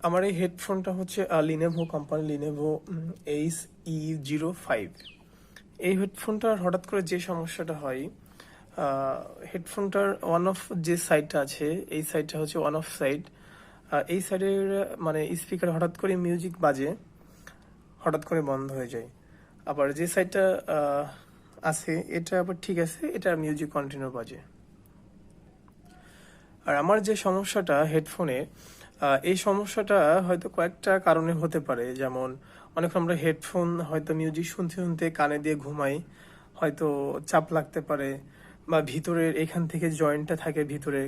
আমার এই হেডফোনটা হচ্ছে লিনেভো কোম্পানি, লিনেভো HE05। এই হেডফোনটার হঠাৎ করে যে সমস্যাটা হয়, হেডফোনটার ওয়ান অফ যে সাইডটা আছে, এই সাইডটা হচ্ছে ওয়ান অফ সাইড। এই সাইডের মানে স্পিকার হঠাৎ করে মিউজিক বাজে, হঠাৎ করে বন্ধ হয়ে যায়। আবার যে সাইডটা আছে এটা আবার ঠিক আছে, এটা মিউজিক কন্টিনিউ বাজে। আর আমার যে সমস্যাটা হেডফোনে, এই সমস্যাটা হয়তো কয়েকটা কারণে হতে পারে। যেমন অনেক আমরা হেডফোন হয়তো মিউজিক শুনতে শুনতে কানে দিয়ে ঘুমাই, হয়তো চাপ লাগতে পারে, বা ভিতরের এখান থেকে জয়েন্টটা থাকে ভিতরে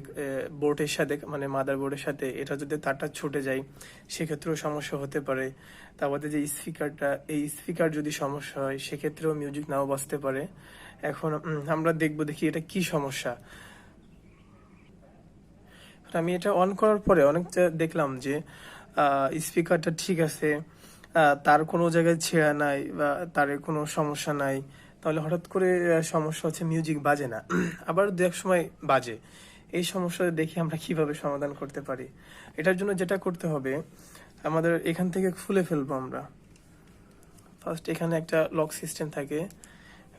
বোর্ডের সাথে, মানে মাদার বোর্ডের সাথে, এটা যদি তারটা ছুটে যায় সেক্ষেত্রেও সমস্যা হতে পারে। তারপরে যে স্পিকারটা, এই স্পিকার যদি সমস্যা হয় সেক্ষেত্রেও মিউজিক নাও বাজতে পারে। এখন আমরা দেখি এটা কি সমস্যা। আমি এটা অন করার পরে অনেক দেখলাম যে স্পিকারটা ঠিক আছে, তার কোনো জায়গায় ছেঁড়া নাই বা তার কোনো সমস্যা নাই। তাহলে হঠাৎ করে সমস্যা হচ্ছে মিউজিক বাজে না, আবার দু এক সময় বাজে। এই সমস্যা দেখে আমরা কিভাবে সমাধান করতে পারি? এটার জন্য যেটা করতে হবে, আমাদের এখান থেকে খুলে ফেলবো আমরা। ফার্স্ট এখানে একটা লক সিস্টেম থাকে,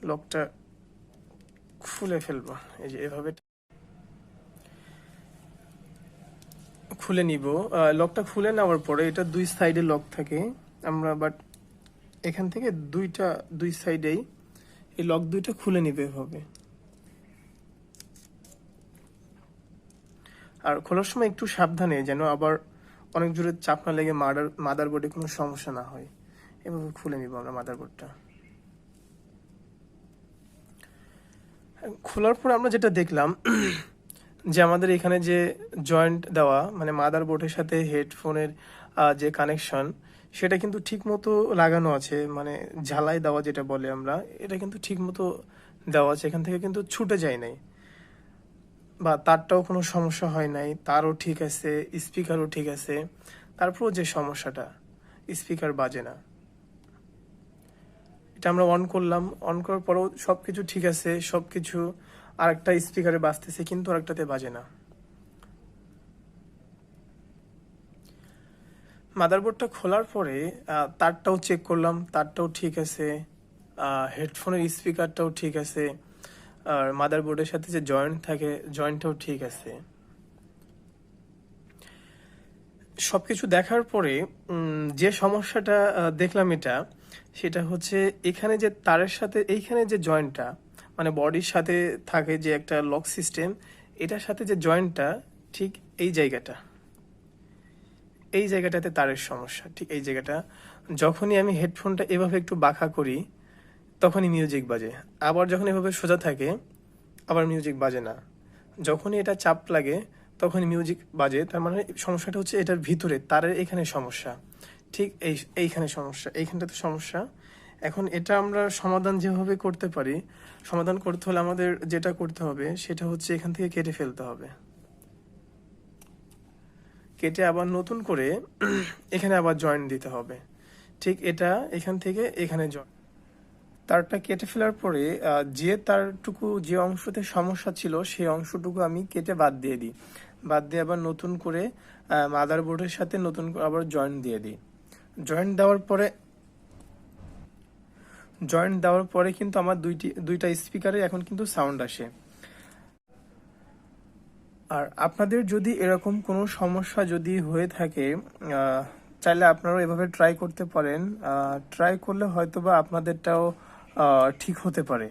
লকটা খুলে ফেলবো। এই যে এভাবে খুলে নিব। লকটা খুলে নেওয়ার পরে এটা দুই সাইডে লক থাকে, আমরা বাট এখান থেকে দুই সাইডেই এই লক দুইটা খুলে নিবে এভাবে। আর খোলার সময় একটু সাবধানে, যেন আবার অনেক জোরে চাপ না লেগে মাদারবোর্ডে কোনো সমস্যা না হয়। এভাবে খুলে নিব আমরা মাদারবোর্ডটা। খোলার পর আমরা যেটা দেখলাম যে আমাদের এখানে যে জয়েন্ট দেওয়া, মানে মাদারবোর্ডের সাথে হেডফোনের যে কানেকশন, সেটা কিন্তু ঠিক মতো লাগানো আছে, মানে ঝালাই দেওয়া যেটা বলে আমরা, এটা কিন্তু ঠিক মতো দেওয়া আছে। এখান থেকে কিন্তু ছুটে যায় নাই, বা তারটাও কোনো সমস্যা হয় নাই, তারও ঠিক আছে, স্পিকারও ঠিক আছে। তারপরও যে সমস্যাটা, স্পিকার বাজে না। এটা আমরা অন করলাম, অন করার পরেও সবকিছু ঠিক আছে, সবকিছু আরেকটা স্পিকারে বাজতেছে কিন্তু আরেকটাতে বাজে না। মাদারবোর্ডটা খোলার পরে তারটাও চেক করলাম, তারটাও ঠিক আছে, হেডফোনের স্পিকারটাও ঠিক আছে, আর মাদারবোর্ডের সাথে যে জয়েন্ট থাকে জয়েন্টটাও ঠিক আছে। সবকিছু দেখার পরে যে সমস্যাটা দেখলাম সেটা হচ্ছে এখানে যে তারের সাথে এইখানে যে জয়েন্টটা, মানে বডির সাথে থাকে যে একটা লক সিস্টেম, এটার সাথে যে জয়েন্টটা, ঠিক এই জায়গাটাতে তারের সমস্যা। ঠিক এই জায়গাটা যখনই আমি হেডফোনটা এভাবে একটু বাঁকা করি তখনই মিউজিক বাজে, আবার যখন এভাবে সোজা থাকে আবার মিউজিক বাজে না। যখনই এটা চাপ লাগে তখনই মিউজিক বাজে। তার মানে সমস্যাটা হচ্ছে এটার ভিতরে তারের এখানে সমস্যা, ঠিক এইখানে সমস্যা, এইখানটাতে সমস্যা। এখন এটা আমরা সমাধান যেভাবে করতে পারি, সমাধান করতে হলে আমাদের যেটা করতে হবে সেটা হচ্ছে এখান থেকে কেটে ফেলতে হবে। কেটে আবার নতুন করে এখানে আবার জয়েন্ট দিতে হবে। ঠিক এটা এখান থেকে এখানে জয়েন্ট। তারটা কেটে ফেলার পরে যে তারটুকু, যে অংশতে সমস্যা ছিল সেই অংশটুকু আমি কেটে বাদ দিয়ে দিই। বাদ দিয়ে আবার নতুন করে মাদারবোর্ডের সাথে নতুন করে আবার জয়েন্ট দিয়ে দিই। জয়েন্ট দেওয়ার পরে কিন্তু আমার দুইটা স্পিকারে এখন কিন্তু সাউন্ড আসে। আর আপনাদের যদি এরকম কোনো সমস্যা যদি হয়ে থাকে, চাইলে আপনারাও এভাবে ট্রাই করতে পারেন। ট্রাই করলে হয়তোবা আপনাদেরটাও ঠিক হতে পারে।